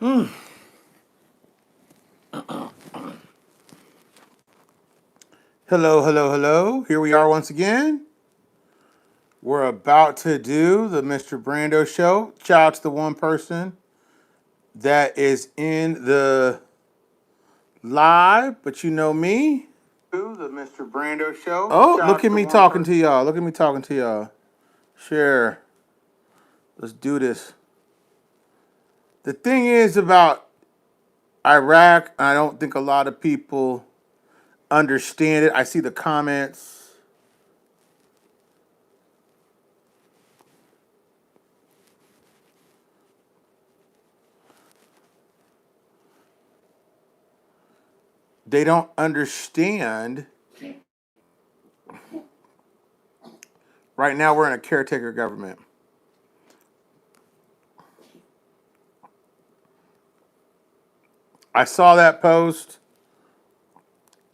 Hello, hello, hello. Here we are once again. We're about to do the Mr. Brando show. Shout out to the one person that is in the live, but you know me. The Mr. Brando show. Oh, look at me talking to y'all. Look at me talking to y'all. Share. Let's do this. The thing is about Iraq, I don't think a lot of people understand it. I see the comments. They don't understand. Right now, we're in a caretaker government. I saw that post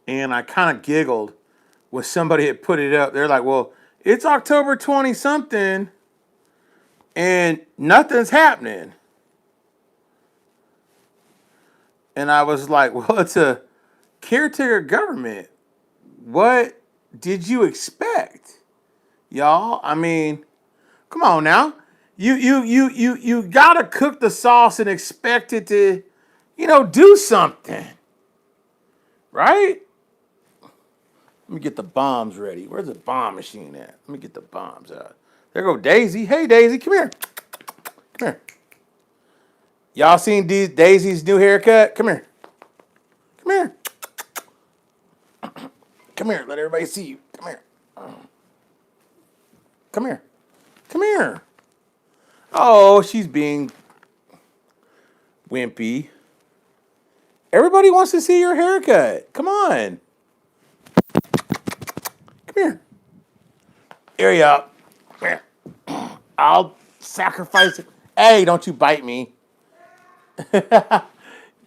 and I kind of giggled when somebody had put it up. They're like, well, it's October 20 something and nothing's happening. And I was like, well, it's a caretaker government. What did you expect? Y'all, I mean, come on now. You gotta cook the sauce and expect it to, do something. Right? Let me get the bombs ready. Where's the bomb machine at? Let me get the bombs out. There go Daisy. Hey Daisy, come here. Come here. Y'all seen Daisy's new haircut? Come here. Come here. Come here. Let everybody see you. Come here. Come here. Come here. Oh, she's being wimpy. Everybody wants to see your haircut. Come on. Come here. Here you are. Come here. I'll sacrifice it. Hey, don't you bite me.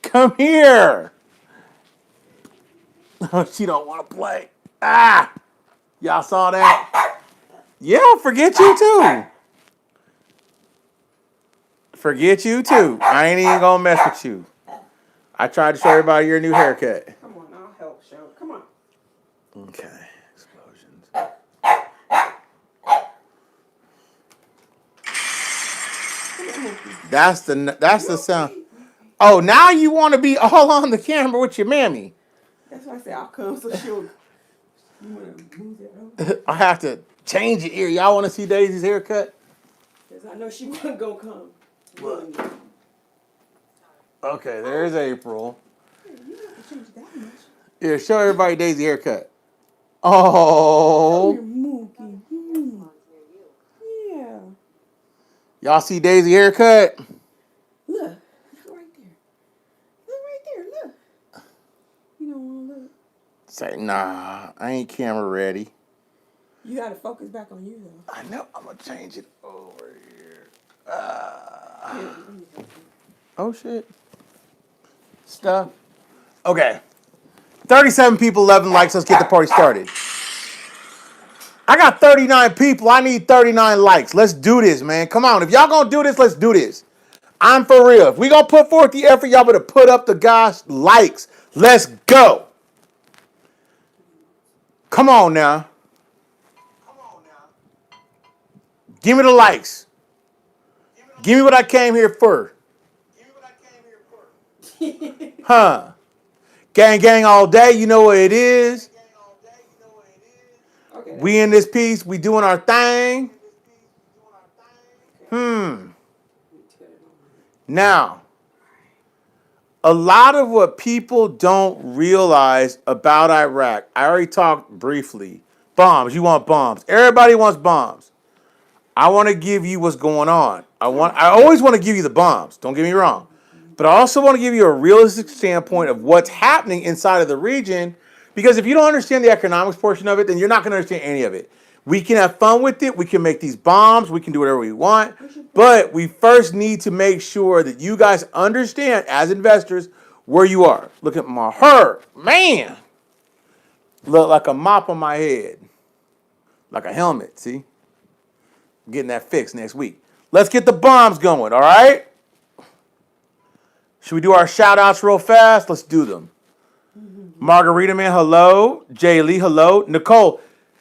Come here. Oh, she don't want to play. Ah! Y'all saw that? Yeah, forget you too. Forget you too. I ain't even gonna mess with you. I tried to show everybody your new haircut. Come on, I'll help show. Come on. Okay. Explosions. That's the sound. Oh, now you want to be all on the camera with your mammy. That's why I say I'll come so she'll. You want to move that over? I have to change it here. Y'all want to see Daisy's haircut? Because I know she wasn't going to come. Look. Okay, there's April. Hey, you don't have to change that much. Here, show everybody Daisy's haircut. Oh. Come here, Mookie. Yeah. Y'all see Daisy's haircut? Look. Look right there. Look right there. Look. You don't want to look. Say, nah, I ain't camera ready. You got to focus back on you, though. I know. I'm going to change it over here. Here, Oh, shit. Stuff. Okay. 37 people, 11 likes. Let's get the party started. I got 39 people. I need 39 likes. Let's do this, man. Come on. If y'all going to do this, let's do this. I'm for real. If we going to put forth the effort, y'all better put up the gosh likes. Let's go. Come on now. Give me the likes. Give me what I came here for. Huh. Gang, gang all day. You know what it is. Okay. We in this piece. We doing our thing. Now, a lot of what people don't realize about Iraq, I already talked briefly. Bombs. You want bombs. Everybody wants bombs. I want to give you what's going on. I always want to give you the bombs. Don't get me wrong. But I also want to give you a realistic standpoint of what's happening inside of the region. Because if you don't understand the economics portion of it, then you're not going to understand any of it. We can have fun with it. We can make these bombs. We can do whatever we want. But we first need to make sure that you guys understand, as investors, where you are. Look at my hair. Man. Look like a mop on my head. Like a helmet, see? I'm getting that fixed next week. Let's get the bombs going, all right? Should we do our shout outs real fast? Let's do them. Margarita Man, hello. Jay Lee, hello. Nicole,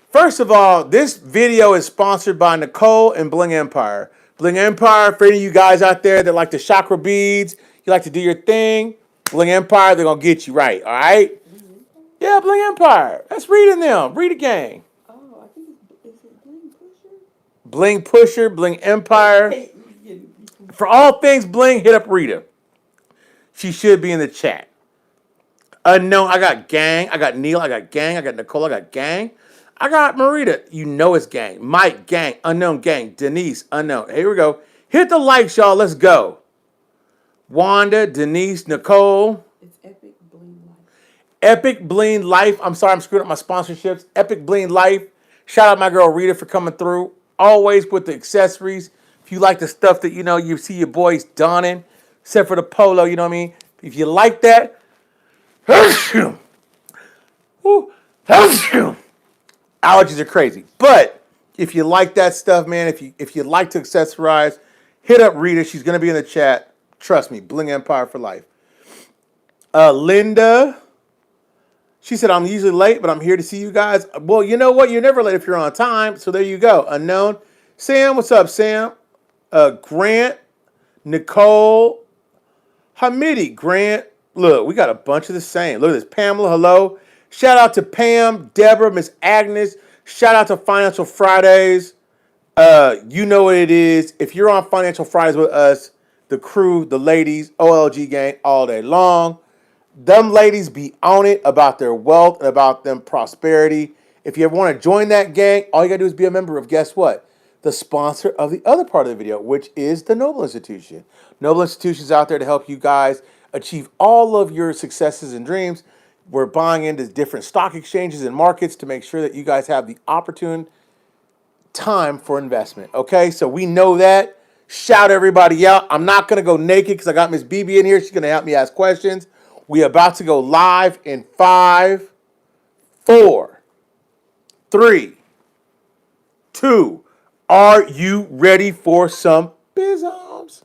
first of all, this video is sponsored by Nicole and Bling Empire. Bling Empire, for any of you guys out there that like the chakra beads, you like to do your thing, Bling Empire, they're going to get you right, all right? Yeah, Bling Empire. That's reading them. Read a gang. Oh, I think is it Bling Pusher? Bling Pusher, Bling Empire. Hey, For all things Bling, hit up Rita. She should be in the chat. Unknown, I got gang. I got Neil, I got gang. I got Nicole, I got gang. I got Marita. You know it's gang. Mike, gang. Unknown, gang. Denise, unknown. Here we go. Hit the likes, y'all. Let's go. Wanda, Denise, Nicole. it's Epic Bling Life. Epic Bling Life. I'm sorry I'm screwing up my sponsorships. Epic Bling Life. Shout out my girl Rita for coming through. Always with the accessories. If you like the stuff that, you see your boys donning, except for the polo, you know what I mean? If you like that, allergies are crazy. But if you like that stuff, man, if you like to accessorize, hit up Rita. She's going to be in the chat. Trust me, Bling Empire for life. Linda, she said, I'm usually late, but I'm here to see you guys. Well, you know what? You're never late if you're on time. So there you go. Unknown. Sam, what's up, Sam? Grant, Nicole, Hamidi, Grant. Look, we got a bunch of the same. Look at this. Pamela, hello. Shout out to Pam, Deborah, Miss Agnes. Shout out to Financial Fridays. You know what it is. If you're on Financial Fridays with us, the crew, the ladies, OLG gang, all day long. Them ladies be on it about their wealth and about them prosperity. If you ever want to join that gang, all you got to do is be a member of, guess what? The sponsor of the other part of the video, which is the Noble Institution. Noble Institution is out there to help you guys achieve all of your successes and dreams. We're buying into different stock exchanges and markets to make sure that you guys have the opportune time for investment. Okay, so we know that. Shout everybody out. I'm not going to go naked because I got Miss BB in here. She's going to help me ask questions. We about to go live in 5, 4, 3, 2. Are you ready for some bizums?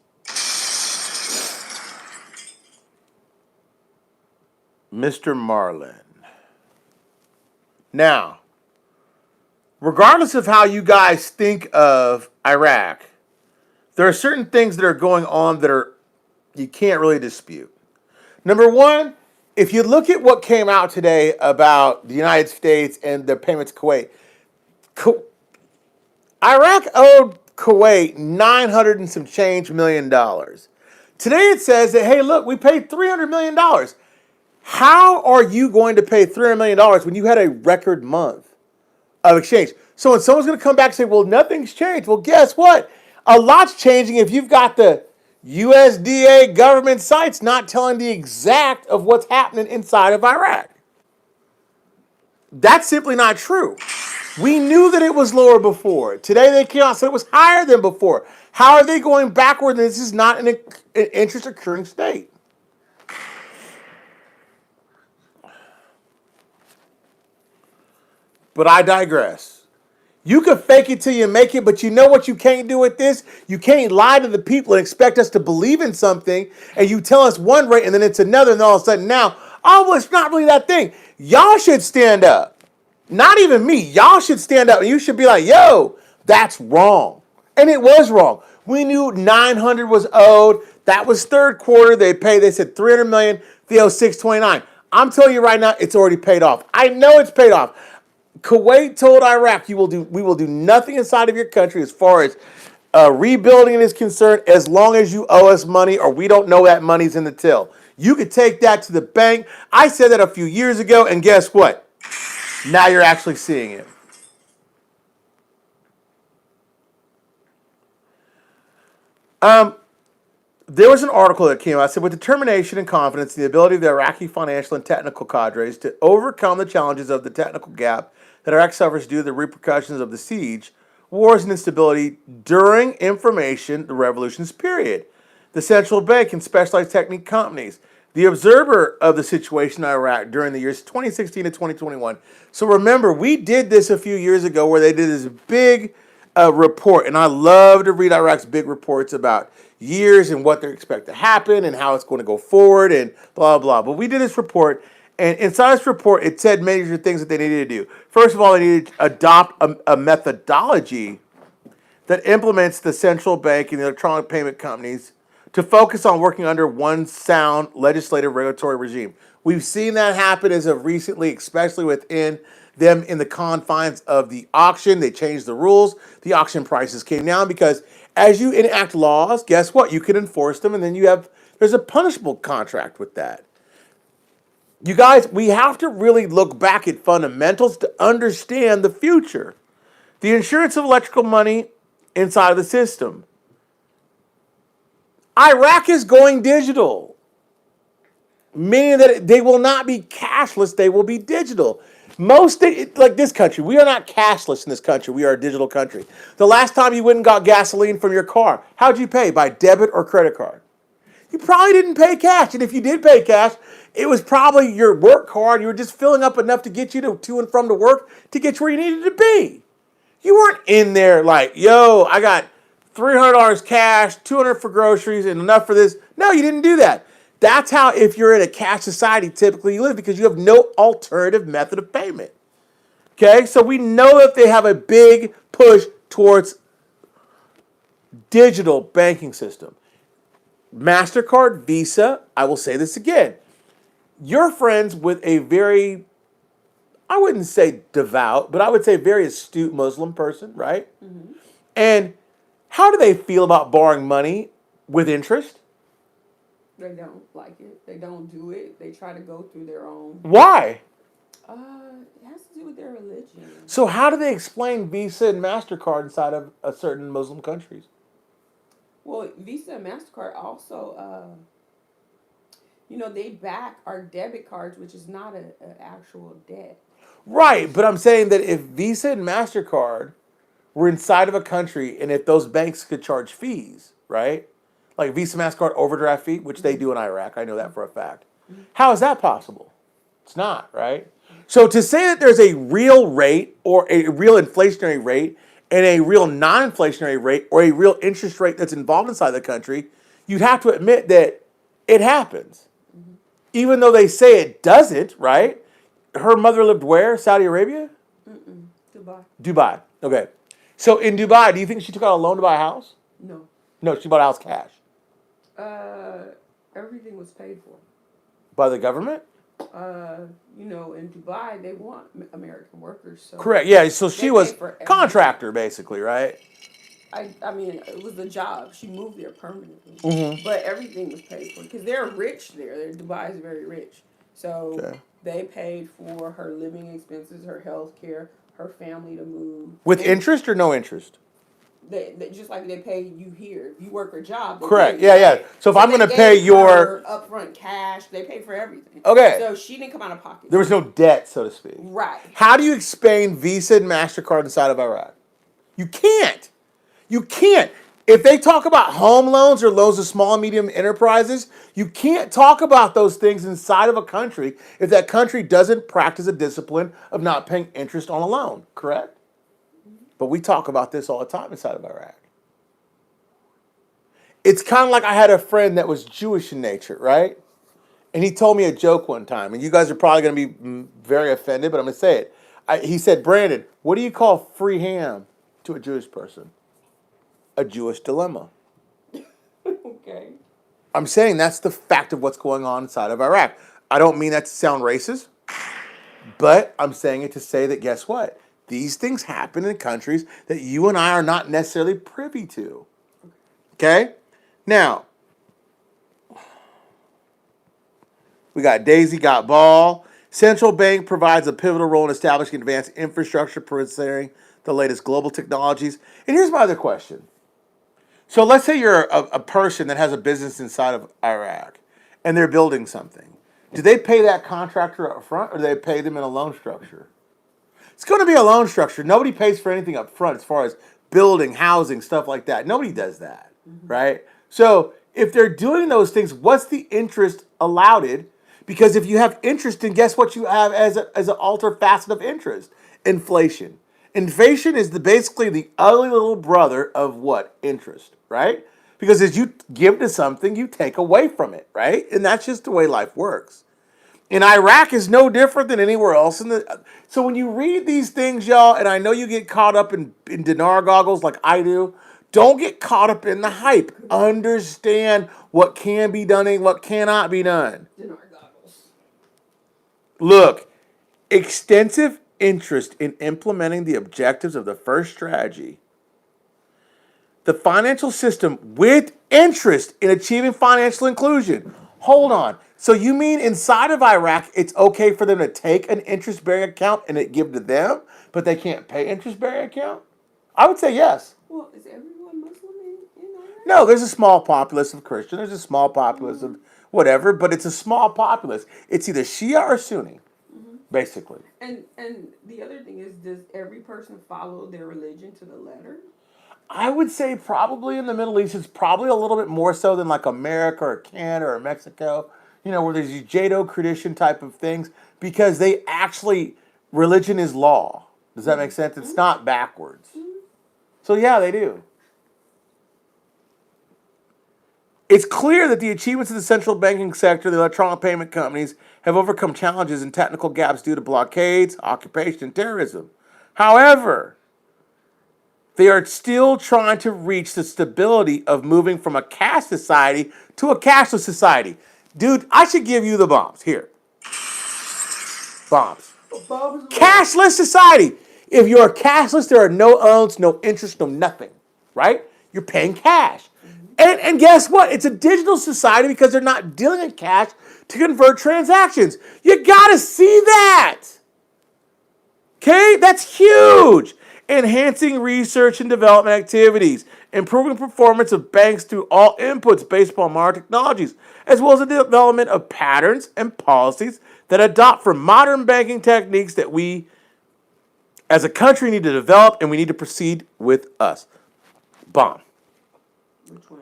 Mr. Marlin. Now, regardless of how you guys think of Iraq, there are certain things that are going on that you can't really dispute. Number one, if you look at what came out today about the United States and the payments to Kuwait, Iraq owed Kuwait $900 and some change million. Today it says that, hey, look, we paid $300 million. How are you going to pay $300 million when you had a record month of exchange? So when someone's going to come back and say, well, nothing's changed. Well, guess what? A lot's changing if you've got the USDA government sites not telling the exact of what's happening inside of Iraq. That's simply not true. We knew that it was lower before. Today they came out and said it was higher than before. How are they going backward? This is not an interest accruing state. But I digress. You can fake it till you make it, but you know what you can't do with this? You can't lie to the people and expect us to believe in something, and you tell us one rate and then it's another, and all of a sudden now, oh, well, it's not really that thing. Y'all should stand up. Not even me. Y'all should stand up, and you should be like, yo, that's wrong. And it was wrong. We knew 900 was owed. That was third quarter. They said 300 million. They owe 629. I'm telling you right now, it's already paid off. I know it's paid off. Kuwait told Iraq, we will do nothing inside of your country as far as rebuilding is concerned as long as you owe us money or we don't know that money's in the till. You could take that to the bank. I said that a few years ago, and guess what? Now you're actually seeing it. There was an article that came out that said, with determination and confidence, the ability of the Iraqi financial and technical cadres to overcome the challenges of the technical gap that Iraq suffers due to the repercussions of the siege, wars, and instability during information the revolution's period. The central bank and specialized technique companies, the observer of the situation in Iraq during the years 2016 to 2021. So remember, we did this a few years ago where they did this big a report, and I love to read Iraq's big reports about years and what they expect to happen and how it's going to go forward and blah, blah. But we did this report, and inside this report, it said major things that they needed to do. First of all, they needed to adopt a methodology that implements the central bank and the electronic payment companies to focus on working under one sound legislative regulatory regime. We've seen that happen as of recently, especially within them in the confines of the auction. They changed the rules. The auction prices came down because as you enact laws, guess what? You can enforce them, and then there's a punishable contract with that. You guys, we have to really look back at fundamentals to understand the future. The insurance of electrical money inside of the system. Iraq is going digital, meaning that they will not be cashless, they will be digital. Like this country, we are not cashless in this country. We are a digital country. The last time you went and got gasoline from your car, how'd you pay? By debit or credit card? You probably didn't pay cash. And if you did pay cash, it was probably your work card. You were just filling up enough to get you to and from to work to get you where you needed to be. You weren't in there like, yo, I got $300 cash, $200 for groceries, and enough for this. No, you didn't do that. That's how, if you're in a cash society, typically you live because you have no alternative method of payment. Okay, so we know that they have a big push towards digital banking system. MasterCard, Visa, I will say this again. You're friends with a very, I wouldn't say devout, but I would say very astute Muslim person, right? Mm-hmm. And how do they feel about borrowing money with interest? They don't like it. They don't do it. They try to go through their own. Why? It has to do with their religion. So how do they explain Visa and MasterCard inside of a certain Muslim countries? Well, Visa and MasterCard also, they back our debit cards, which is not an actual debt. Right, but I'm saying that if Visa and MasterCard were inside of a country and if those banks could charge fees, right? Like Visa, MasterCard overdraft fee, which they do in Iraq. I know that for a fact. How is that possible? It's not, right? So to say that there's a real rate or a real inflationary rate and a real non-inflationary rate or a real interest rate that's involved inside the country, you'd have to admit that it happens. Mm-hmm. Even though they say it doesn't, right? Her mother lived where? Saudi Arabia? Dubai. Dubai. Okay. So in Dubai, do you think she took out a loan to buy a house? No. No, she bought a house cash. Everything was paid for. By the government? In Dubai, they want American workers. So correct. Yeah, so she was contractor, basically, right? I mean, it was a job. She moved there permanently. Mm-hmm. But everything was paid for because they're rich there. Dubai is very rich. So they paid for her living expenses, her health care, her family to move. With interest or no interest? They just like they pay you here. If you work a job. Correct. Yeah. So if I'm going to pay your upfront cash, they pay for everything. Okay. So she didn't come out of pocket. There was no debt, so to speak. Right. How do you explain Visa and MasterCard inside of Iraq? You can't. You can't. If they talk about home loans or loans to small and medium enterprises, you can't talk about those things inside of a country if that country doesn't practice a discipline of not paying interest on a loan. Correct? But we talk about this all the time inside of Iraq. It's kind of like I had a friend that was Jewish in nature, right? And he told me a joke one time, and you guys are probably going to be very offended, but I'm going to say it. He said, Brandon, what do you call free ham to a Jewish person? A Jewish dilemma. Okay. I'm saying that's the fact of what's going on inside of Iraq. I don't mean that to sound racist, but I'm saying it to say that guess what? These things happen in countries that you and I are not necessarily privy to. Okay? Now, we got Daisy, got Ball. Central bank provides a pivotal role in establishing advanced infrastructure, considering the latest global technologies. And here's my other question. So let's say you're a person that has a business inside of Iraq, and they're building something. Do they pay that contractor up front, or do they pay them in a loan structure? It's going to be a loan structure. Nobody pays for anything up front as far as building, housing, stuff like that. Nobody does that, right? So if they're doing those things, what's the interest allowed? Because if you have interest, then guess what you have as an alter facet of interest? Inflation. Inflation is basically the ugly little brother of what? Interest, right? Because as you give to something, you take away from it, right? And that's just the way life works. And Iraq is no different than anywhere else in the. So when you read these things, y'all, and I know you get caught up in dinar goggles like I do, don't get caught up in the hype. Understand what can be done and what cannot be done. Dinar goggles. Look, extensive interest in implementing the objectives of the first strategy. The financial system with interest in achieving financial inclusion. Hold on. So you mean inside of Iraq, it's okay for them to take an interest-bearing account and it give to them, but they can't pay interest-bearing account? I would say yes. Well, is everyone Muslim in Iraq? No, there's a small populace of Christian. There's a small populace of whatever, but it's a small populace. It's either Shia or Sunni, basically. And the other thing is, does every person follow their religion to the letter? I would say probably in the Middle East, it's probably a little bit more so than like America or Canada or Mexico, where there's these Judeo-Christian type of things, because they actually, religion is law. Does that make sense? It's not backwards. So yeah, they do. It's clear that the achievements of the central banking sector, the electronic payment companies, have overcome challenges and technical gaps due to blockades, occupation, and terrorism. However, they are still trying to reach the stability of moving from a cash society to a cashless society. Dude, I should give you the bombs. Here. Bombs. Cashless society. If you're cashless, there are no loans, no interest, no nothing. Right? You're paying cash. And guess what? It's a digital society because they're not dealing in cash to convert transactions. You gotta see that. Okay? That's huge. Enhancing research and development activities, improving performance of banks through all inputs based upon modern technologies, as well as the development of patterns and policies that adopt from modern banking techniques that we as a country need to develop and we need to proceed with us. Bomb. Which one?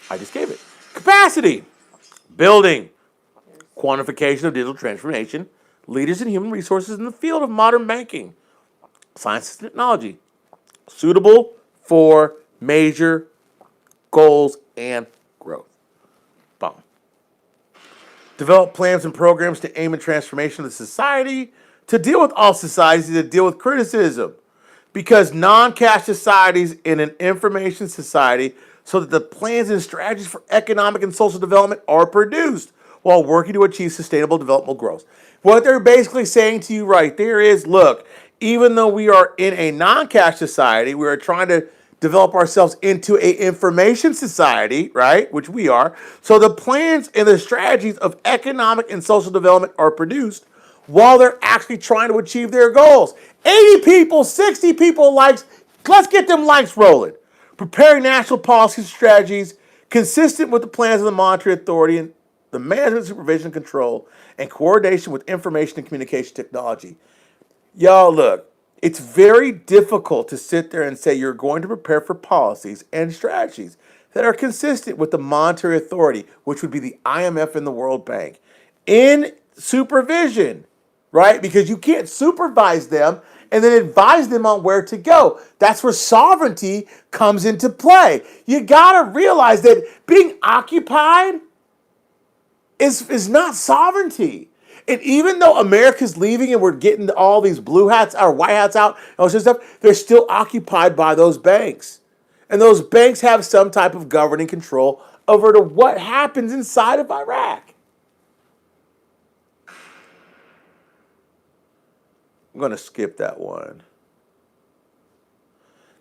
I just gave it. Capacity. Building. Quantification of digital transformation. Leaders in human resources in the field of modern banking. Science and technology, suitable for major goals and growth. Bomb. Develop plans and programs to aim at transformation of the society, to deal with all societies, to deal with criticism. Because non-cash societies in an information society, so that the plans and strategies for economic and social development are produced while working to achieve sustainable developmental growth. What they're basically saying to you right there is, look, even though we are in a non-cash society, we are trying to develop ourselves into a information society, right? Which we are. So the plans and the strategies of economic and social development are produced while they're actually trying to achieve their goals. 80 people, 60 people likes. Let's get them likes rolling. Preparing national policy strategies consistent with the plans of the Monetary Authority and the management, supervision, control, and coordination with information and communication technology. Y'all, look, it's very difficult to sit there and say you're going to prepare for policies and strategies that are consistent with the Monetary Authority, which would be the IMF and the World Bank, in supervision, right? Because you can't supervise them and then advise them on where to go. That's where sovereignty comes into play. You gotta realize that being occupied is not sovereignty. And even though America's leaving and we're getting all these blue hats or white hats out and all this stuff, they're still occupied by those banks. And those banks have some type of governing control over to what happens inside of Iraq. I'm going to skip that one.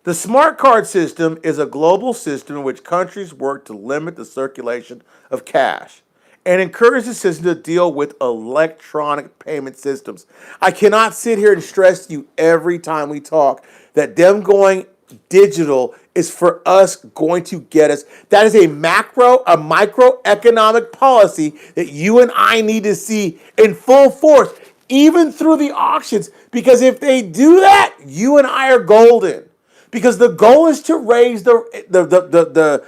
The smart card system is a global system in which countries work to limit the circulation of cash and encourage the system to deal with electronic payment systems. I cannot sit here and stress to you every time we talk that them going digital is for us going to get us. That is a microeconomic policy that you and I need to see in full force, even through the auctions, because if they do that, you and I are golden. Because the goal is to raise the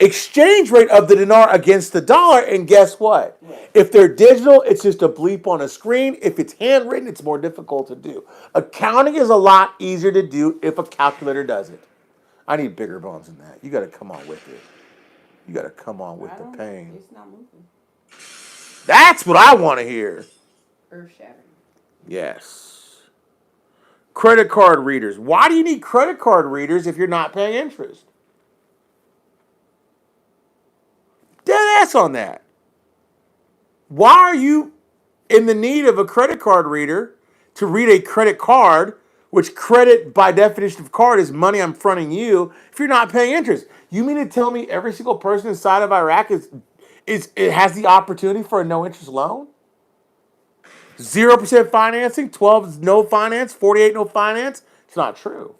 exchange rate of the dinar against the dollar, and guess what? Right. If they're digital, it's just a bleep on a screen. If it's handwritten, it's more difficult to do. Accounting is a lot easier to do if a calculator does it. I need bigger bones than that. You got to come on with it. You got to come on with the pain. It's not moving. That's what I want to hear. Earth shattering. Yes. Credit card readers. Why do you need credit card readers if you're not paying interest? Dead ass on that. Why are you in the need of a credit card reader to read a credit card, which credit by definition of card is money I'm fronting you, if you're not paying interest? You mean to tell me every single person inside of Iraq it has the opportunity for a no interest loan? 0% financing, 12 is no finance, 48 no finance? It's not true.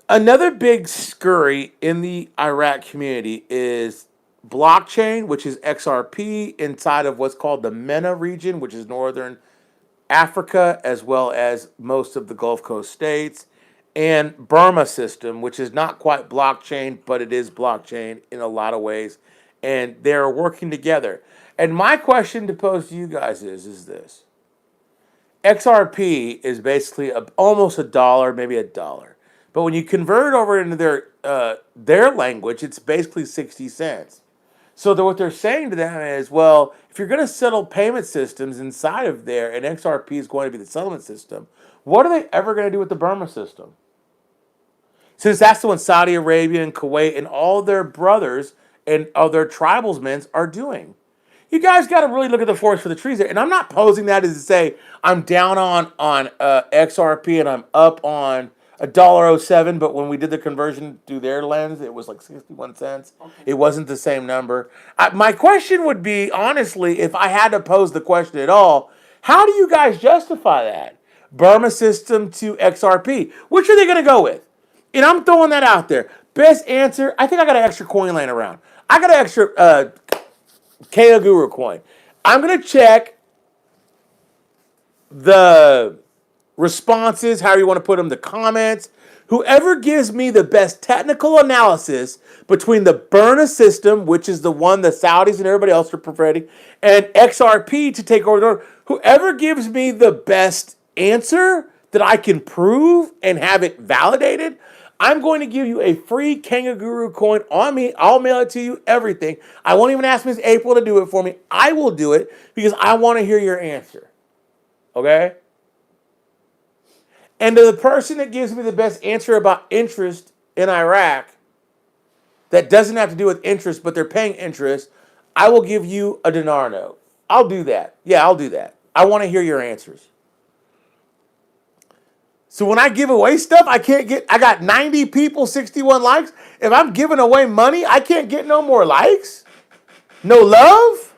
Another big scurry in the Iraq community is blockchain, which is XRP, inside of what's called the MENA region, which is northern Africa, as well as most of the Gulf Coast states, and Burma system, which is not quite blockchain, but it is blockchain in a lot of ways. And they're working together. And my question to pose to you guys is this. XRP is basically almost a dollar, maybe a dollar. But when you convert it over into their language, it's basically 60 cents. So what they're saying to them is, well, if you're going to settle payment systems inside of there, and XRP is going to be the settlement system, what are they ever going to do with the Burma system? Since that's the one Saudi Arabia and Kuwait and all their brothers and other tribalsmen are doing. You guys got to really look at the forest for the trees there. And I'm not posing that as to say I'm down on XRP and I'm up on $1.07, but when we did the conversion through their lens, it was like 61 cents. Okay. It wasn't the same number. My question would be, honestly, if I had to pose the question at all, how do you guys justify that? Burma system to XRP. Which are they going to go with? And I'm throwing that out there. Best answer, I think I got an extra coin laying around. I got an extra Kaya Guru coin. I'm going to check the responses, however you want to put them, the comments. Whoever gives me the best technical analysis between the Burma system, which is the one the Saudis and everybody else are preferring, and XRP to take over, whoever gives me the best answer that I can prove and have it validated, I'm going to give you a free Kangaroo coin on me. I'll mail it to you, everything. I won't even ask Miss April to do it for me. I will do it because I want to hear your answer. Okay? And to the person that gives me the best answer about interest in Iraq, that doesn't have to do with interest, but they're paying interest, I will give you a dinar note. I'll do that. Yeah, I'll do that. I want to hear your answers. So when I give away stuff, I got 90 people, 61 likes. If I'm giving away money, I can't get no more likes? No love?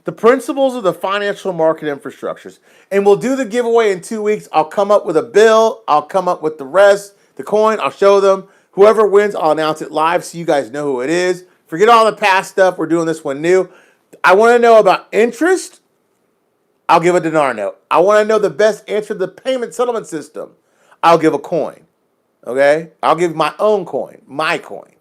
The principles of the financial market infrastructures. And we'll do the giveaway in 2 weeks. I'll come up with a bill. I'll come up with the rest, the coin. I'll show them. Whoever wins, I'll announce it live so you guys know who it is. Forget all the past stuff. We're doing this one new. I want to know about interest. I'll give a dinar note. I want to know the best answer to the payment settlement system. I'll give a coin. Okay? I'll give my own coin. My coin.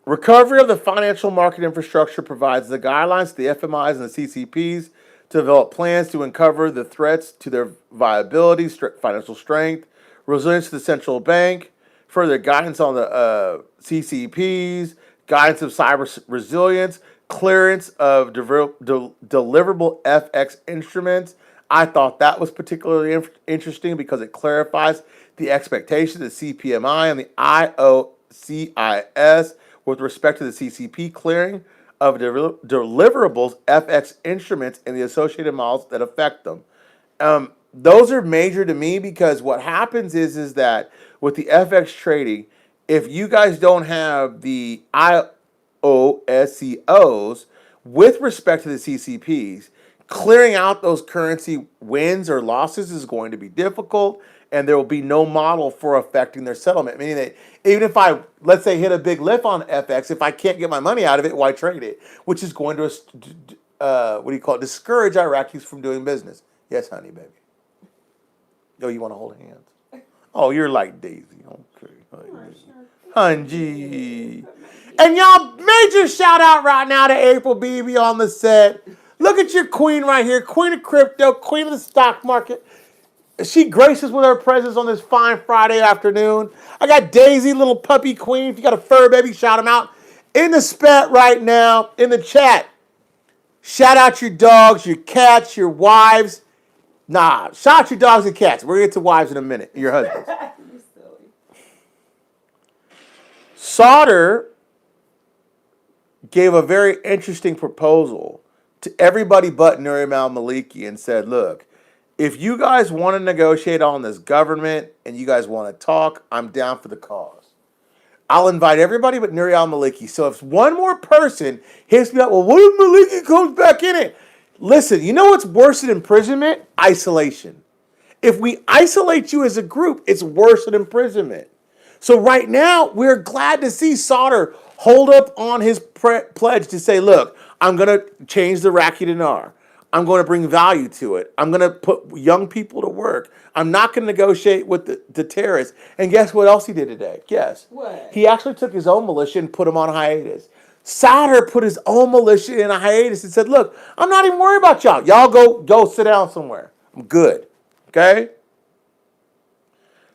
Recovery of the financial market infrastructure provides the guidelines to the FMIs and the CCPs to develop plans to uncover the threats to their viability, financial strength, resilience to the central bank, further guidance on the CCPs, guidance of cyber resilience, clearance of deliverable FX instruments. I thought that was particularly interesting because it clarifies the expectations of the CPMI and the IOCIS with respect to the CCP clearing of deliverables, FX instruments, and the associated models that affect them. Those are major to me because what happens is that with the FX trading, if you guys don't have the IOSCOs with respect to the CCPs, clearing out those currency wins or losses is going to be difficult, and there will be no model for affecting their settlement. Meaning that even if I, let's say, hit a big lift on FX, if I can't get my money out of it, why trade it? Which is going to, discourage Iraqis from doing business. Yes, honey, baby. Oh, you want to hold hands? Oh, you're like Daisy. Okay. Hunji. And y'all, major shout out right now to April Beebe on the set. Look at your queen right here, queen of crypto, queen of the stock market. She graces with her presence on this fine Friday afternoon. I got Daisy, little puppy queen. If you got a fur baby, shout them out. In the spat right now, in the chat. Shout out your dogs, your cats, your wives. Nah, shout out your dogs and cats. We're going to get to wives in a minute. Your husbands. You're silly. Sauter gave a very interesting proposal to everybody but Nuri al-Maliki and said, look, if you guys want to negotiate on this government and you guys want to talk, I'm down for the cause. I'll invite everybody but Nuri al-Maliki. So if one more person hits me up, well, what if Maliki comes back in it? Listen, you know what's worse than imprisonment? Isolation. If we isolate you as a group, it's worse than imprisonment. So right now, we're glad to see Sauter hold up on his pledge to say, look, I'm going to change the Iraqi dinar. I'm going to bring value to it. I'm going to put young people to work. I'm not going to negotiate with the terrorists. And guess what else he did today? Guess. What? He actually took his own militia and put them on hiatus. Sauter put his own militia in a hiatus and said, look, I'm not even worried about y'all. Y'all go sit down somewhere. I'm good. Okay?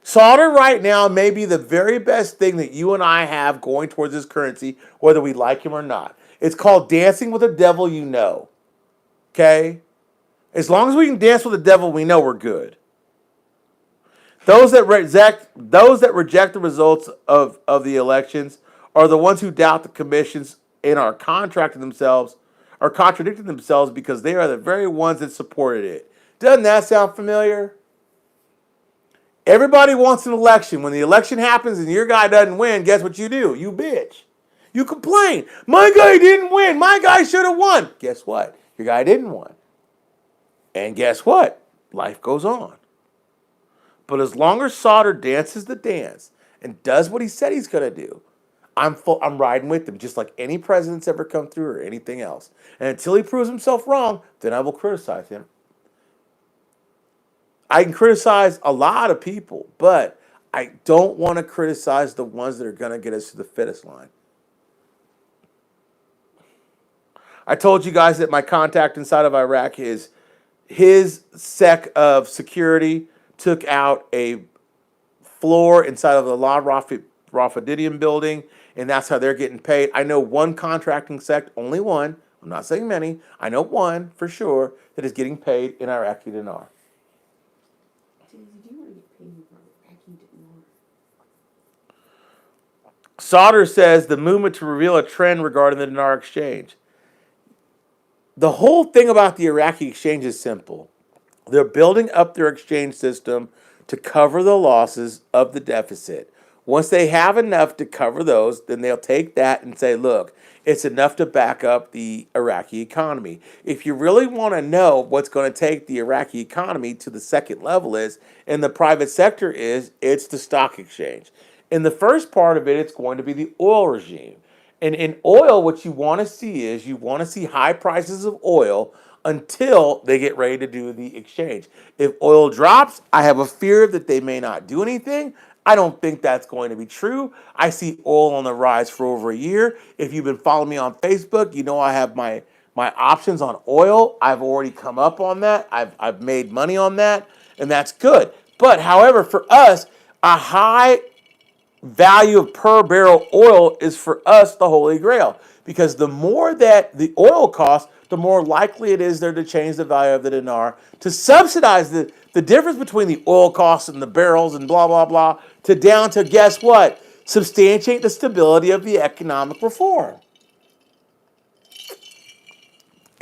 Sauter right now may be the very best thing that you and I have going towards this currency, whether we like him or not. It's called dancing with the devil you know. Okay? As long as we can dance with the devil, we know we're good. Those that reject the results of the elections are the ones who doubt the commissions and are contradicting themselves because they are the very ones that supported it. Doesn't that sound familiar? Everybody wants an election. When the election happens and your guy doesn't win, guess what you do? You bitch. You complain. My guy didn't win. My guy should have won. Guess what? Your guy didn't win. And guess what? Life goes on. But as long as Sauter dances the dance and does what he said he's going to do, I'm riding with him, just like any president's ever come through or anything else. And until he proves himself wrong, then I will criticize him. I can criticize a lot of people, but I don't want to criticize the ones that are going to get us to the finish line. I told you guys that my contact inside of Iraq is his sec of security took out a floor inside of the La Rafididium building, and that's how they're getting paid. I know one contracting sect, only one, I'm not saying many, I know one for sure that is getting paid in Iraqi dinar. Sauter says the movement to reveal a trend regarding the dinar exchange. The whole thing about the Iraqi exchange is simple. They're building up their exchange system to cover the losses of the deficit. Once they have enough to cover those, then they'll take that and say, look, it's enough to back up the Iraqi economy. If you really want to know what's going to take the Iraqi economy to the second level and the private sector it's the stock exchange. In the first part of it, it's going to be the oil regime. And in oil, what you want to see is you want to see high prices of oil until they get ready to do the exchange. If oil drops, I have a fear that they may not do anything. I don't think that's going to be true. I see oil on the rise for over a year. If you've been following me on Facebook, you know I have my options on oil. I've already come up on that. I've made money on that, and that's good. But however, for us, a high value of per barrel oil is for us the holy grail, because the more that the oil costs, the more likely it is there to change the value of the dinar to subsidize the difference between the oil costs and the barrels and blah blah blah to down to, guess what, substantiate the stability of the economic reform.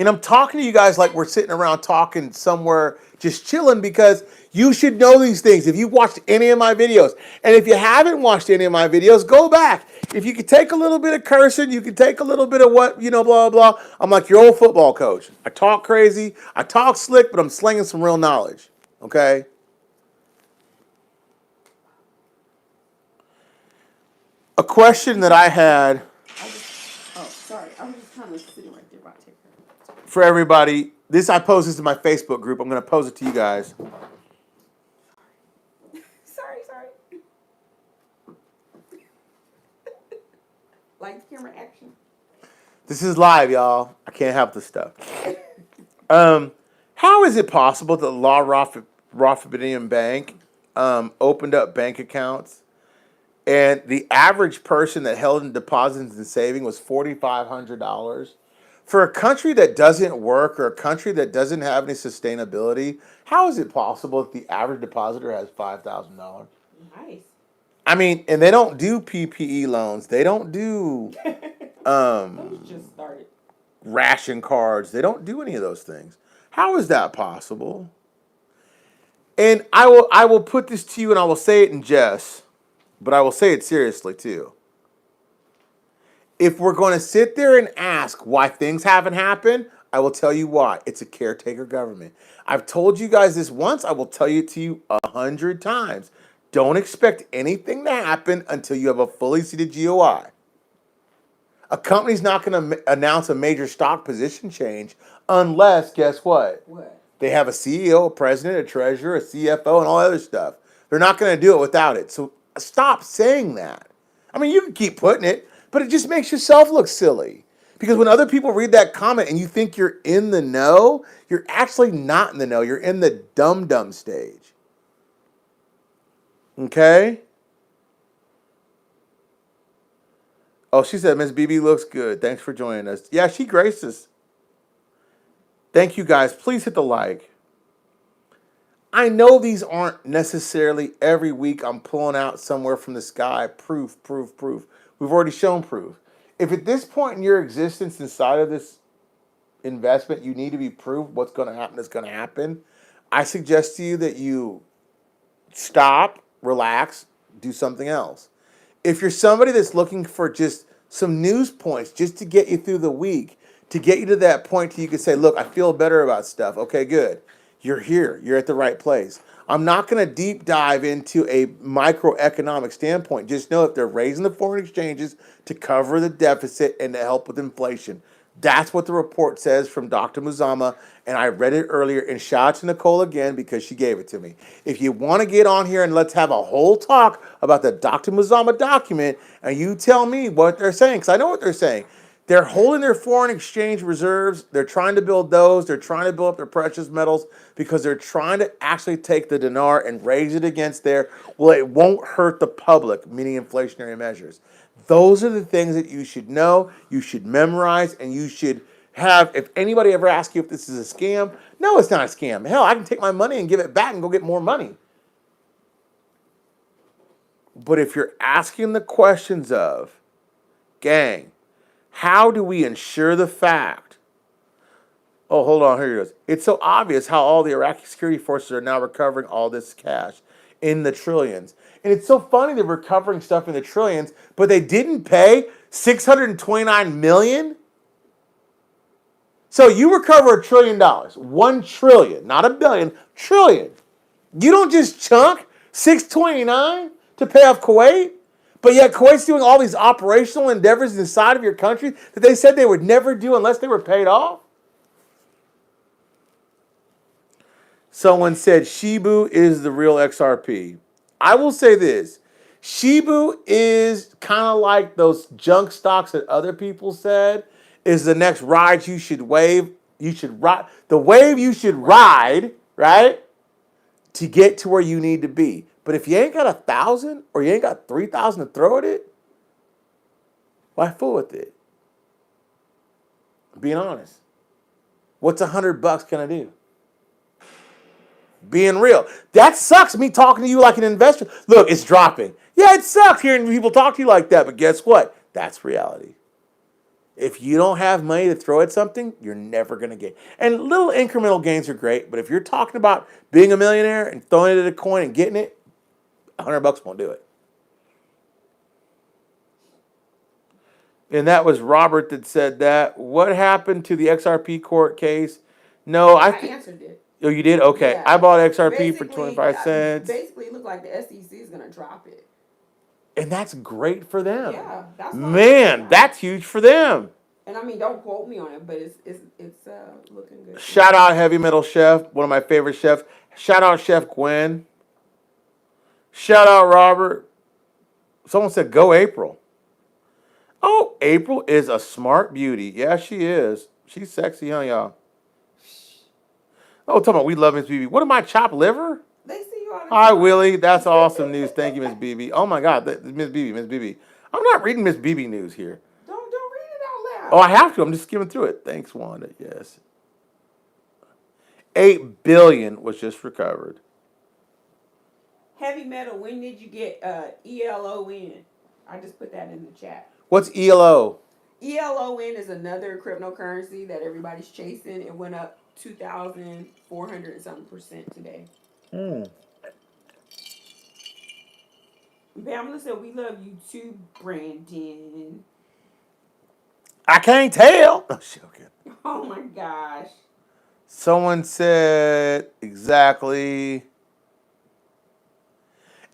And I'm talking to you guys like we're sitting around talking somewhere just chilling, because you should know these things if you've watched any of my videos. And if you haven't watched any of my videos, go back. If you could take a little bit of cursing, you can take a little bit of what, blah, blah, blah. I'm like your old football coach. I talk crazy, I talk slick, but I'm slinging some real knowledge. Okay? A question that I had Sorry. I was just kind of sitting right there. for everybody. I posed this to my Facebook group. I'm going to pose it to you guys. Lights, camera, action. This is live, y'all. I can't help this stuff. How is it possible that La Raffidian Bank opened up bank accounts and the average person that held in deposits and saving was $4,500? For a country that doesn't work or a country that doesn't have any sustainability, how is it possible that the average depositor has $5,000? Nice. I mean, and they don't do PPE loans. They don't do Those just started. ration cards. They don't do any of those things. How is that possible? And I will put this to you and I will say it in jest, but I will say it seriously too. If we're going to sit there and ask why things haven't happened, I will tell you why. It's a caretaker government. I've told you guys this once. I will tell it to you 100 times. Don't expect anything to happen until you have a fully seated GOI. A company's not going to announce a major stock position change unless, guess what? What? They have a CEO, a president, a treasurer, a CFO, and all other stuff. They're not going to do it without it. So stop saying that. I mean, you can keep putting it, but it just makes yourself look silly. Because when other people read that comment and you think you're in the know, you're actually not in the know. You're in the dumb stage. Okay? Oh, she said, Miss BB looks good. Thanks for joining us. Yeah, she graced us. Thank you, guys. Please hit the like. I know these aren't necessarily every week I'm pulling out somewhere from the sky. Proof. We've already shown proof. If at this point in your existence inside of this investment, you need to be proved what's going to happen is going to happen, I suggest to you that you stop, relax, do something else. If you're somebody that's looking for just some news points just to get you through the week, to get you to that point where you can say, look, I feel better about stuff. Okay, good. You're here. You're at the right place. I'm not going to deep dive into a microeconomic standpoint. Just know that they're raising the foreign exchanges to cover the deficit and to help with inflation. That's what the report says from Dr. Muzama, and I read it earlier. And shout out to Nicole again because she gave it to me. If you want to get on here and let's have a whole talk about the Dr. Muzama document, and you tell me what they're saying, because I know what they're saying. They're holding their foreign exchange reserves. They're trying to build those. They're trying to build up their precious metals because they're trying to actually take the dinar and raise it against their, well, it won't hurt the public, meaning inflationary measures. Those are the things that you should know, you should memorize, and you should have. If anybody ever asks you if this is a scam, no, it's not a scam. Hell, I can take my money and give it back and go get more money. But if you're asking the questions of, gang, how do we ensure the fact? Oh, hold on, here it goes. It's so obvious how all the Iraqi security forces are now recovering all this cash in the trillions. And it's so funny they're recovering stuff in the trillions, but they didn't pay $629 million. So you recover $1 trillion, 1 trillion, not a billion, trillion. You don't just chunk 629 to pay off Kuwait, but yet Kuwait's doing all these operational endeavors inside of your country that they said they would never do unless they were paid off. Someone said Shibu is the real XRP. I will say this. Shibu is kind of like those junk stocks that other people said is the next ride you should wave. You should ride the wave you should ride, right? To get to where you need to be. But if you ain't got 1,000 or you ain't got 3,000 to throw at it, why fool with it? Being honest. What's $100 gonna do? Being real. That sucks me talking to you like an investor. Look, it's dropping. Yeah, it sucks hearing people talk to you like that, but guess what? That's reality. If you don't have money to throw at something, you're never going to get. And little incremental gains are great, but if you're talking about being a millionaire and throwing it at a coin and getting it, $100 won't do it. And that was Robert that said that. What happened to the XRP court case? No, I answered it. Oh, you did? Okay. Yeah. I bought XRP for Basically, 25 cents. Basically, it looked like the SEC is going to drop it. And that's great for them. Yeah, that's Man, that's huge for them. And I mean, don't quote me on it, but it's looking good. Shout out Heavy Metal Chef, one of my favorite chefs. Shout out Chef Gwen. Shout out Robert. Someone said go April. Oh, April is a smart beauty. Yeah, she is. She's sexy, huh, y'all? Oh, talking about we love Miss BB. What am I, chopped liver? They see you all the Hi, time. Willie. That's awesome news. Thank you, Miss BB. Oh my God, Miss BB, Miss BB. I'm not reading Miss BB news here. Don't read it out Oh, I loud. have to. I'm just skimming through it. Thanks, Wanda. Yes, 8 billion was just recovered. Heavy metal. When did you get ELON? I just put that in the chat. What's ELO? ELON is another cryptocurrency that everybody's chasing. It went up 2,400 and something percent today. Hmm. Pamela said, "We love you too, Brandon." I can't tell. Oh, shit, okay. Oh my gosh. Someone said exactly.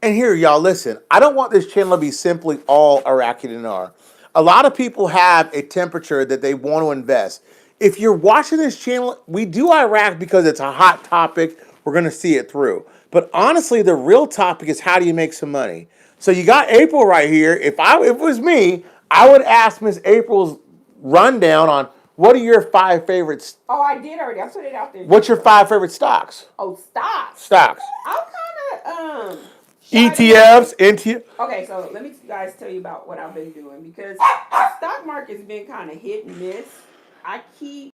And here, y'all, listen. I don't want this channel to be simply all Iraqi dinar. A lot of people have a temperature that they want to invest. If you're watching this channel, we do Iraq because it's a hot topic. We're going to see it through. But honestly, the real topic is how do you make some money? So you got April right here. If it was me, I would ask Miss April's rundown on what are your 5 favorites. Oh, I did already. I put it out there. What's your 5 favorite stocks? Oh, stop. Stocks. I'm kind of ETFs, NTF. Okay, so let me guys tell you about what I've been doing because stock market's been kind of hit and miss. I keep,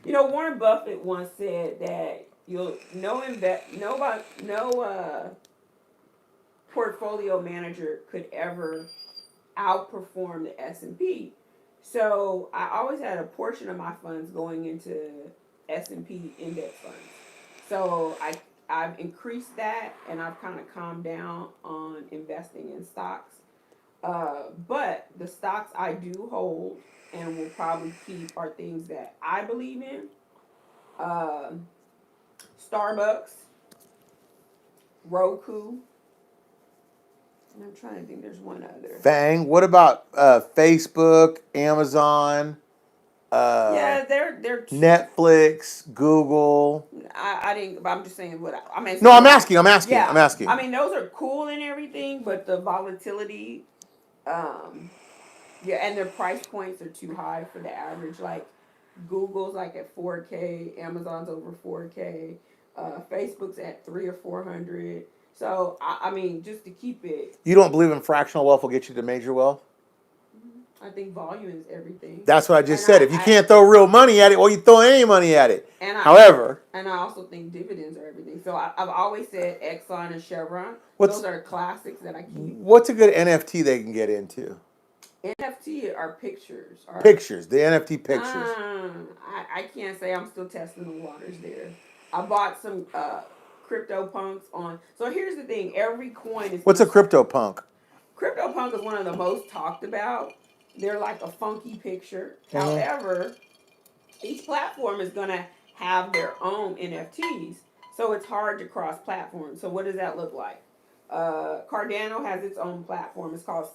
Warren Buffett once said that no portfolio manager could ever outperform the S&P. So I always had a portion of my funds going into S&P index funds. So I've increased that and I've kind of calmed down on investing in stocks. But the stocks I do hold and will probably keep are things that I believe in. Starbucks, Roku, and I'm trying to think. There's one other. Fang. What about Facebook, Amazon, Yeah, they're. Netflix, Google? I didn't. But I'm just saying what I'm asking. No, I'm asking. I'm asking. Yeah, I'm asking. I mean those are cool and everything, but the volatility, yeah, and their price points are too high for the average. Like Google's like at 4K, Amazon's over 4K, Facebook's at 300 or 400. So I mean, just to keep it, You don't believe in fractional wealth will get you to major wealth? I think volume is everything. That's what I just And said. If you can't throw real money at it, well, you throw any money at it. However, and I also think dividends are everything. So I've always said Exxon and Chevron. What's- Those are classics that I keep. what's a good NFT they can get into? NFT are pictures. Pictures. The NFT pictures. I can't say. I'm still testing the waters there. I bought some crypto punks on. So here's the thing. Every coin is. What's a crypto punk? Crypto punk is one of the most talked about. They're like a funky picture. However, each platform is going to have their own NFTs. So it's hard to cross platforms. So what does that look like? Cardano has its own platform. It's called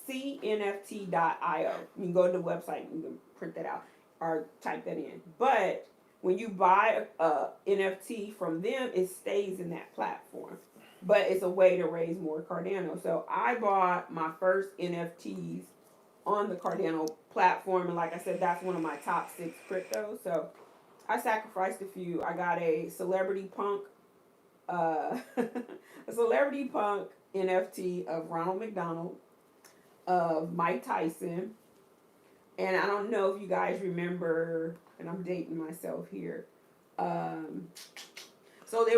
cnft.io. You can go to the website and you can print that out or type that in. But when you buy a NFT from them, it stays in that platform. But it's a way to raise more Cardano. So I bought my first NFTs on the Cardano platform, and like I said, that's one of my top 6 cryptos. So I sacrificed a few. I got a celebrity punk, a celebrity punk NFT of Ronald McDonald, of Mike Tyson, and I don't know if you guys remember, and I'm dating myself here. So they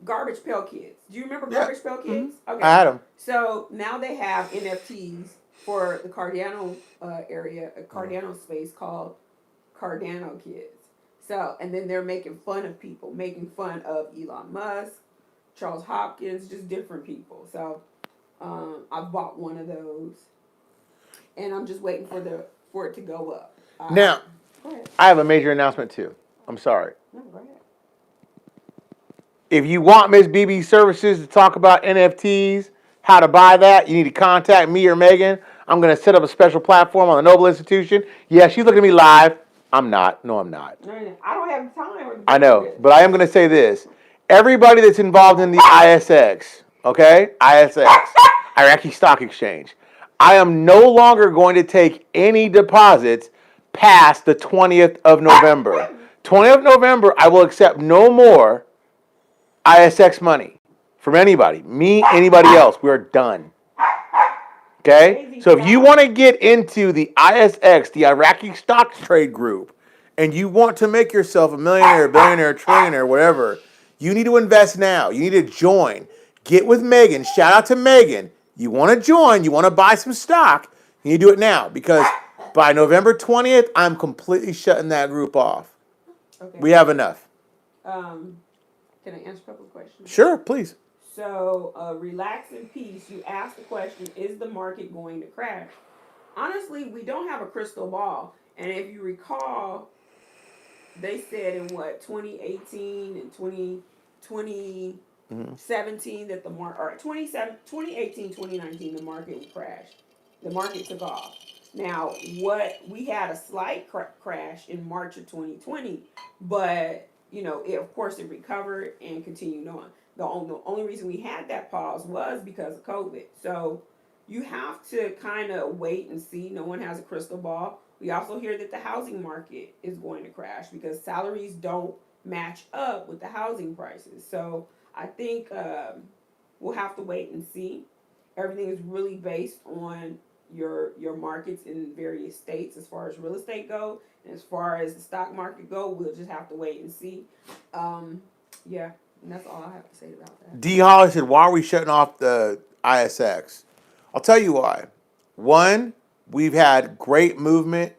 Garbage Pail Kids. Do you remember Garbage Pail Kids? Mm-hmm. Okay. I had them. So now they have NFTs for the Cardano area, a Cardano space called Cardano Kids. So, and then they're making fun of people, making fun of Elon Musk, Charles Hopkins, just different people. So, I bought one of those, and I'm just waiting for it to go up. Now, I have a major announcement too. I'm sorry. No, go ahead. If you want Miss BB services to talk about NFTs, how to buy that, you need to contact me or Megan. I'm going to set up a special platform on the Noble Institution. Yeah, she's looking at me live. I'm not. No, I'm not. I don't have time. I know, but I am going to say this. Everybody that's involved in the ISX, okay? ISX, Iraqi Stock Exchange. I am no longer going to take any deposits past the 20th of November. 20th of November, I will accept no more ISX money from anybody. Me, anybody else. We're done. Okay? So if you want to get into the ISX, the Iraqi Stocks Trade Group, and you want to make yourself a millionaire, billionaire, trillionaire, whatever, you need to invest now. You need to join. Get with Megan. Shout out to Megan. You want to join, you want to buy some stock, you need to do it now because by November 20th, I'm completely shutting that group off. Okay. We have enough. Can I answer a couple of questions? Sure, please. So, relax in peace. You asked the question, is the market going to crash? Honestly, we don't have a crystal ball. And if you recall, they said in 2018 and 2017 that the market, or 2018, 2019, the market would crash. The market took off. Now, we had a slight crash in March of 2020, but, of course it recovered and continued on. The only reason we had that pause was because of COVID. So you have to kind of wait and see. No one has a crystal ball. We also hear that the housing market is going to crash because salaries don't match up with the housing prices. So I think we'll have to wait and see. Everything is really based on your markets in various states as far as real estate go, and as far as the stock market go, we'll just have to wait and see. Yeah. And that's all I have to say about that. D. Holly said, why are we shutting off the ISX? I'll tell you why. One, we've had great movement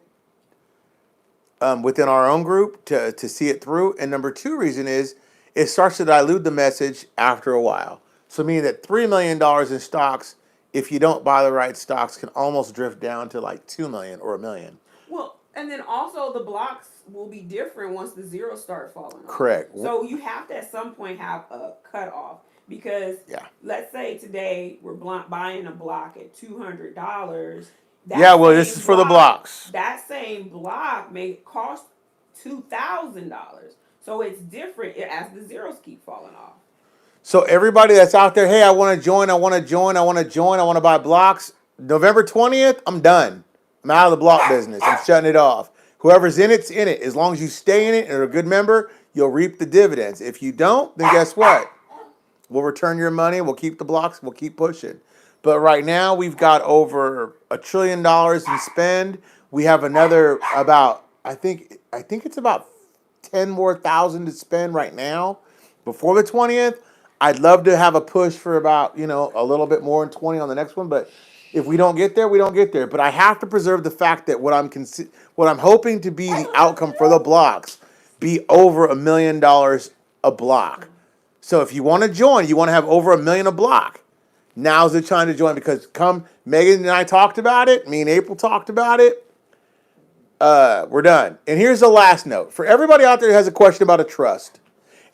within our own group to see it through. And number two reason is it starts to dilute the message after a while. So meaning that $3 million in stocks, if you don't buy the right stocks, can almost drift down to like $2 million or $1 million. Well, and then also the blocks will be different once the zeros start falling off. Correct. So you have to at some point have a cutoff because let's say today we're buying a block at $200. This is for the blocks. That same block may cost $2,000. So it's different as the zeros keep falling off. So everybody that's out there, hey, I want to join, I want to buy blocks. November 20th, I'm done. I'm out of the block business. I'm shutting it off. Whoever's in it's in it. As long as you stay in it and are a good member, you'll reap the dividends. If you don't, then guess what? We'll return your money. We'll keep the blocks. We'll keep pushing. But right now, we've got over $1 trillion in spend. We have another about, I think it's about 10 more thousand to spend right now before the 20th. I'd love to have a push for about, a little bit more in 20 on the next one. But if we don't get there, we don't get there. But I have to preserve the fact that what I'm hoping to be the outcome for the blocks be over $1 million a block. So if you want to join, you want to have over $1 million a block. Now's the time to join because come Megan and I talked about it. Me and April talked about it. We're done. And here's the last note. For everybody out there who has a question about a trust.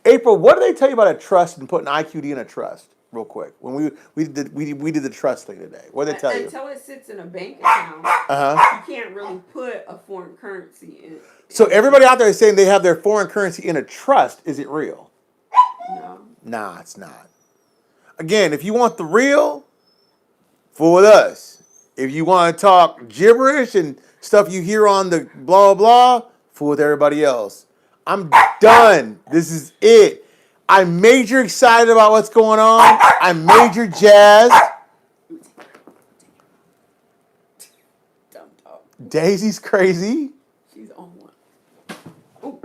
April, what did they tell you about a trust and putting IQD in a trust? Real quick. When we did the trust thing today. What did they tell you? Until it sits in a bank account, you can't really put a foreign currency in it. So everybody out there is saying they have their foreign currency in a trust. Is it real? No. Nah, it's not. Again, if you want the real, fool with us. If you want to talk gibberish and stuff you hear on the blah, blah, fool with everybody else. I'm done. This is it. I'm major excited about what's going on. I'm major jazzed. Daisy's crazy. She's on one. Ooh.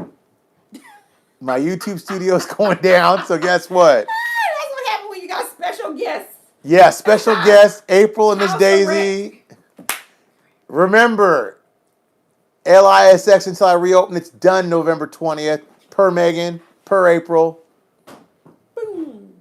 My YouTube studio's going down, so guess what? That's what happens when you got special guests. Yeah, special guests, April and Miss Daisy. Remember, LISX until I reopen. It's done November 20th. Per Megan, per April. Boom.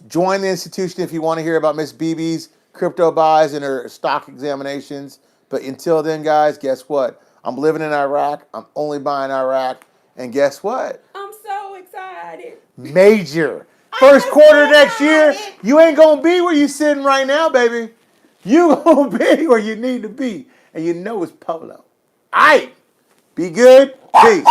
Join the institution if you want to hear about Miss BB's crypto buys and her stock examinations. But until then, guys, guess what? I'm living in Iraq. I'm only buying Iraq. And guess what? I'm so excited. Major. First quarter next year, you ain't going to be where you sitting right now, baby. You going to be where you need to be. And you know it's polo. All right. Be good. Peace.